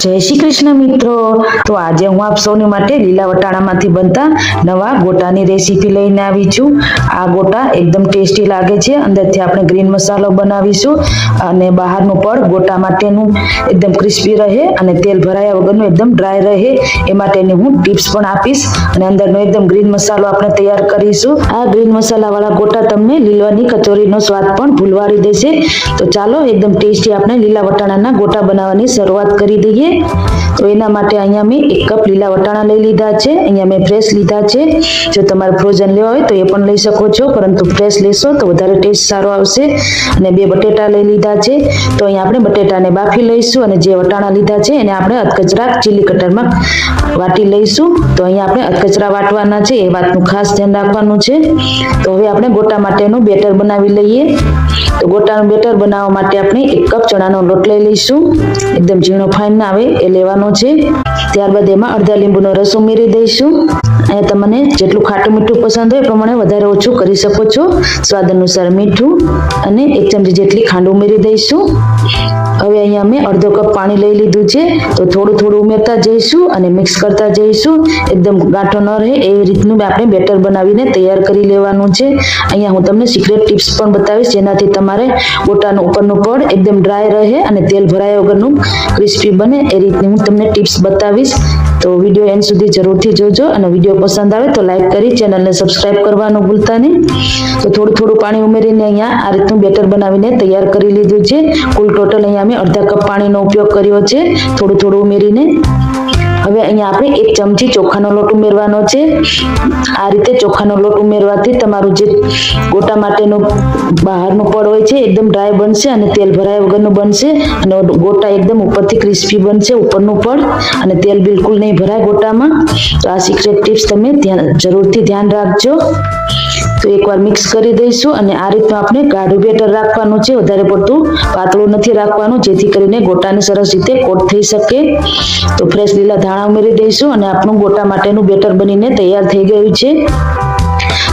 જય શ્રી કૃષ્ણ મિત્રો। તો આજે હું આપ સૌને માટે લીલા વટાણામાંથી બનતા નવા ગોટાની રેસીપી લઈને આવી છું। આ ગોટા એકદમ ટેસ્ટી લાગે છે। અંદરથી આપણે ગ્રીન મસાલો બનાવીશું અને બહારનું પણ ગોટા માટેનું એકદમ ક્રિસ્પી રહે અને તેલ ભરાયા વગરનું એકદમ ડ્રાય રહે એ માટેની હું ટિપ્સ પણ આપીશ અને અંદરનો એકદમ ગ્રીન મસાલો આપણે તૈયાર કરીશું। આ ગ્રીન મસાલાવાળા ગોટા તમને લીલવાની કચોરીનો સ્વાદ પણ ભૂલવાડી દેશે। તો ચાલો એકદમ ટેસ્ટી આપણે લીલા વટાણાના ગોટા બનાવવાની શરૂઆત કરી દઈએ। તો એના માટે અહીંયા મેં 1 કપ લીલા વટાણા લઈ લીધા છે। અહીંયા મેં ફ્રેશ લીધા છે। જો તમારે ફ્રોઝન લેવા હોય તો એ પણ લઈ શકો છો, પરંતુ ફ્રેશ લેશો તો વધારે ટેસ્ટ સારો આવશે। અને 2 બટેટા લઈ લીધા છે। તો અહીંયા આપણે બટેટાને બાફી લઈશું અને જે વટાણા લીધા છે એને આપણે અધકચરા ચીલી કટરમાં વાટી લઈશું। તો અહીંયા આપણે અધકચરા વાટવાના છે, એ વાતનું ખાસ ધ્યાન રાખવાનું છે। તો હવે આપણે ગોટા માટેનું બેટર બનાવી લઈએ। તો ગોટાનું બેટર બનાવવા માટે આપણે 1 કપ ચણાનો લોટ લઈ લઈશું। એકદમ ઝીણો ફાઈન ના આવે એ લેવાનો છે। ત્યારબાદ એમાં અડધા લીંબુનો રસ ઉમેરી દઈશું। અહીંયા તમને જેટલું ખાટું મીઠું પસંદ હોય એ પ્રમાણે વધારે ઓછું કરી શકો છો। સ્વાદ અનુસાર મીઠું અને 1 ચમચી જેટલી ખાંડ ઉમેરી દઈશું। હવે અહીંયા મેં અડધો કપ પાણી લઈ લીધું છે। તો થોડું થોડું ઉમેરતા જઈશું અને મિક્સ કરતા જઈશું। એકદમ ગાંઠો ન રહે એવી રીતનું આપણે બેટર બનાવીને તૈયાર કરી લેવાનું છે। અહીંયા હું તમને સિક્રેટ ટિપ્સ પણ બતાવીશ, જેનાથી તમારે ગોટાનું ઉપરનું પડ એકદમ ડ્રાય રહે અને તેલ ભરાયા વગરનું ક્રિસ્પી બને એ રીતની હું તમને ટિપ્સ બતાવીશ। તો વિડીયો એન્ડ સુધી જરૂરથી જોજો અને વિડીયો પસંદ આવે તો લાઈક કરી ચેનલને સબસ્ક્રાઇબ કરવાનું ભૂલતા નહીં। તો થોડું થોડું પાણી ઉમેરીને અહીંયા આ રીતનું બેટર બનાવીને તૈયાર કરી લીધું છે। કુલ ટોટલ અહીંયા મેં અડધા કપ પાણીનો ઉપયોગ કર્યો છે, થોડું થોડું ઉમેરીને। હવે અહીંયા આપણે 1 ચમચી ચોખાનો લોટ ઉમેરવાનો છે। આ રીતે ચોખાનો લોટ ઉમેરવાથી તમારું જે ગોટા માટેનું બહારનું પડ હોય છે એકદમ ડ્રાય બનશે અને તેલ ભરાયા વગરનું બનશે અને ગોટા એકદમ ઉપરથી ક્રિસ્પી બનશે, ઉપરનું પડ અને તેલ બિલકુલ નહીં ભરાય ગોટામાં। તો આ સિક્રેટ ટિપ્સ તમે જરૂરથી ધ્યાન રાખજો। તો એકવાર મિક્સ કરી દઈશું અને આ રીતનું આપણે ગાઢું બેટર રાખવાનું છે, વધારે પડતું પાતળું નથી રાખવાનું, જેથી કરીને ગોટાની સરસ રીતે કોટ થઈ શકે। તો ફ્રેશ લીલા ધાણા ઉમેરી દઈશું અને આપણું ગોટા માટેનું બેટર બનીને તૈયાર થઈ ગયું છે।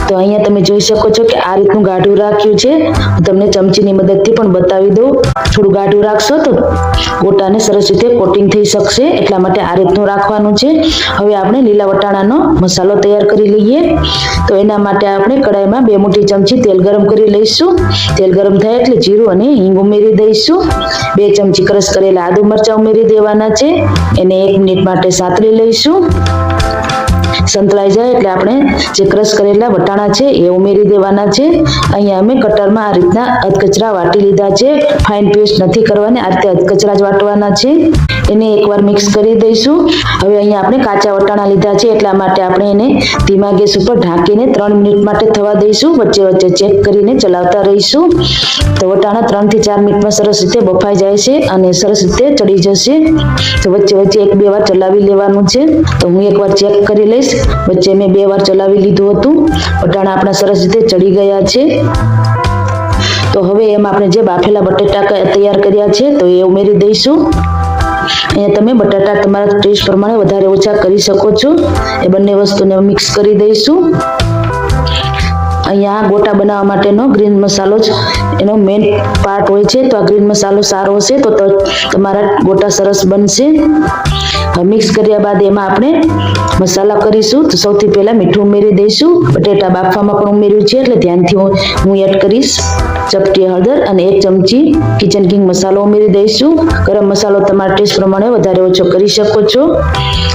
તો અહીંયા તમે જોઈ શકો છો કે આ રીતનું ગાઢું રાખ્યું છે। હું તમને ચમચીની મદદથી પણ બતાવી દઉં। થોડું ગાઢું રાખશો તો ગોટાને સરસ રીતે કોટિંગ થઈ શકશે, એટલા માટે આ રીતનું રાખવાનું છે। હવે આપણે લીલા વટાણાનો મસાલો તૈયાર કરી લઈએ। તો એના માટે આપણે કડાઈમાં 2 મોટી ચમચી તેલ ગરમ કરી લઈશું। તેલ ગરમ થાય એટલે જીરું અને હિંગ ઉમેરી દઈશું। 2 ચમચી ક્રશ કરેલા આદુ મરચાં ઉમેરી દેવાના છે। એને 1 મિનિટ માટે સાતળી લઈશું। સંતળાઈ જાય એટલે આપણે જે ક્રશ કરેલા વટાણા છે એ ઉમેરી દેવાના છે। અહીંયા અમે કટરમાં આ રીતના અધકચરા વાટી લીધા છે, ફાઇન પેસ્ટ નથી કરવાની, આ રીતે અધકચરા જ વાટવાના છે। એને એકવાર મિક્સ કરી દઈશું। હવે અહીંયા આપણે કાચા વટાણા લીધા છે, એટલા માટે આપણે એને ધીમા ગેસ ઉપર ઢાંકીને 3 મિનિટ માટે થવા દઈશું। વચ્ચે વચ્ચે ચેક કરીને ચલાવતા રહીશું। તો વટાણા 3 થી 4 મિનિટમાં સરસ રીતે બફાઈ જાય છે અને સરસ રીતે ચડી જશે। તો વચ્ચે વચ્ચે 1-2 વાર ચલાવી લેવાનું છે। તો હું એકવાર ચેક કરી લઈશ। વચ્ચે મેં 2 વાર ચલાવી લીધું હતું। વટાણા આપણા સરસ રીતે ચડી ગયા છે। તો હવે એમાં આપણે જે બાફેલા બટેટા તૈયાર કર્યા છે તો એ ઉમેરી દઈશું। અહીંયા તમે બટાટા તમારા ટેસ્ટ પ્રમાણે વધારે ઓછા કરી શકો છો। એ બંને વસ્તુને મિક્સ કરી દઈશું। અહીંયા ગોટા બનાવવા માટેનો ગ્રીન મસાલો જ એનો મેઇન પાર્ટ હોય છે। તો આ ગ્રીન મસાલો સારો હશે તો તમારા ગોટા સરસ બનશે। મિક્સ કર્યા બાદ એમાં આપણે મસાલા કરીશું। તો સૌથી પહેલા મીઠું ઉમેરી દઈશું। બટેટા બાફવામાં પણ ઉમેર્યું છે એટલે ધ્યાનથી હું એડ કરીશ। ચપટી હળદર અને 1 ચમચી કિચન કિંગ મસાલો ઉમેરી દઈશું। ગરમ મસાલો તમારા ટેસ્ટ પ્રમાણે વધારે ઓછો કરી શકો છો।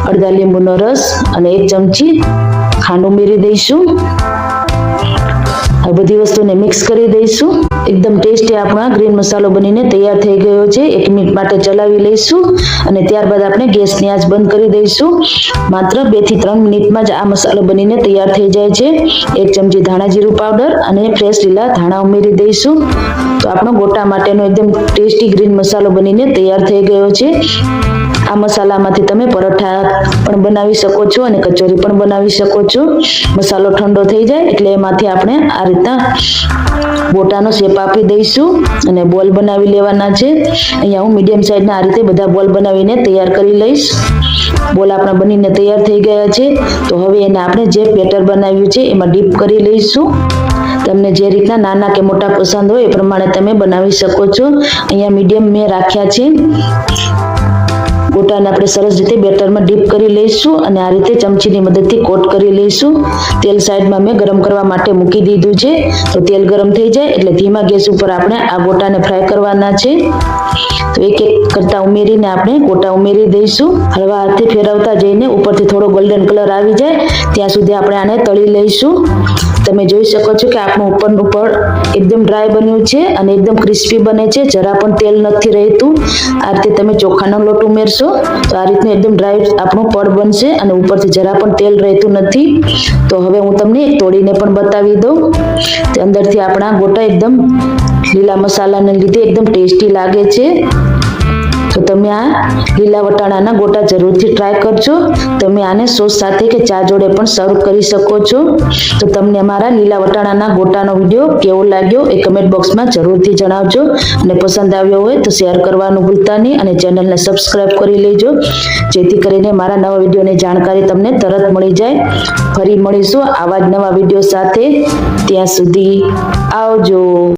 અડધા લીંબુનો રસ અને 1 ચમચી ખાંડ ઉમેરી દઈશું। આ બધી વસ્તુને મિક્સ કરી દઈશું। એકદમ ટેસ્ટી આપણો ગ્રીન મસાલો બનીને તૈયાર થઈ ગયો છે। 1 મિનિટ માટે ચલાવી લઈશું અને ત્યારબાદ આપણે ગેસની આંચ બંધ કરી દઈશું। માત્ર 2 થી 3 મિનિટમાં જ આ મસાલો બનીને તૈયાર થઈ જાય છે। 1 ચમચી ધાણા જીરું પાવડર અને ફ્રેશ લીલા ધાણા ઉમેરી દઈશું। તો આપણો ગોટા માટેનો એકદમ ટેસ્ટી ગ્રીન મસાલો બનીને તૈયાર થઈ ગયો છે। આ મસાલામાંથી તમે પરોઠા પણ બનાવી શકો છો અને કચોરી પણ બનાવી શકો છો। મસાલો ઠંડો થઈ જાય એટલે એમાંથી આપણે આ રીતના ગોટાનો શેપ આપી દઈશું અને બોલ બનાવી લેવાના છે। અહીંયા હું મીડિયમ સાઈઝના આ રીતે બધા બોલ બનાવીને તૈયાર કરી લઈશ। બોલ આપણા બનીને તૈયાર થઈ ગયા છે। તો હવે એને આપણે જે બેટર બનાવ્યું છે એમાં ડીપ કરી લઈશું। તમને જે રીતના નાના કે મોટા પસંદ હોય એ પ્રમાણે તમે બનાવી શકો છો। અહીંયા મીડિયમ મેં રાખ્યા છે। ગોટાને આપણે સરસ રીતે બેટરમાં ડીપ કરી લઈશું અને આ રીતે ચમચીની મદદથી કોટ કરી લઈશું. તેલ સાઈડમાં મેં ગરમ કરવા માટે મૂકી દીધું છે. તો તેલ ગરમ થઈ જાય એટલે ધીમા ગેસ ઉપર આપણે આ ગોટાને ફ્રાય કરવાના છે. તો એક એક કરતા ઉમેરીને આપણે ગોટા ઉમેરી દઈશું. હળવા હાથે ફેરવતા જઈને ઉપરથી થોડો ગોલ્ડન કલર આવી જાય ત્યાં સુધી આપણે આને તળી લઈશું. તમે જોઈ શકો છો કે આપણું ઉપરનું પડ એકદમ ડ્રાય બન્યું છે અને એકદમ ક્રિસ્પી બને છે, જરા પણ તેલ નથી રહેતું. આ રીતે તમે ચોખાનો લોટ ઉમેરશો તો આ રીતનું એકદમ ડ્રાય આપણું પડ બનશે અને ઉપરથી જરા પણ તેલ રહેતું નથી. તો હવે હું તમને એક તોડીને પણ બતાવી દઉં. તે અંદરથી આપણા ગોટા એકદમ લીલા મસાલાને લીધે એકદમ ટેસ્ટી લાગે છે. તો તમે આ લીલા વટાણાના ગોટા જરૂરથી ટ્રાય કરજો. તમે આને સોસ સાથે કે ચા જોડે પણ સર્વ કરી શકો છો. તો તમને અમારા લીલા વટાણાના ગોટાનો વિડીયો કેવો લાગ્યો એ કમેન્ટ બોક્સમાં જરૂરથી જણાવજો અને પસંદ આવ્યો હોય તો શેર કરવાનું ભૂલતા નહીં અને ચેનલને સબસ્ક્રાઇબ કરી લેજો, જેથી કરીને મારા નવા વિડીયોની જાણકારી તમને તરત મળી જાય. ફરી મળીશું આવા જ નવા વિડીયો સાથે. ત્યાં સુધી આવજો.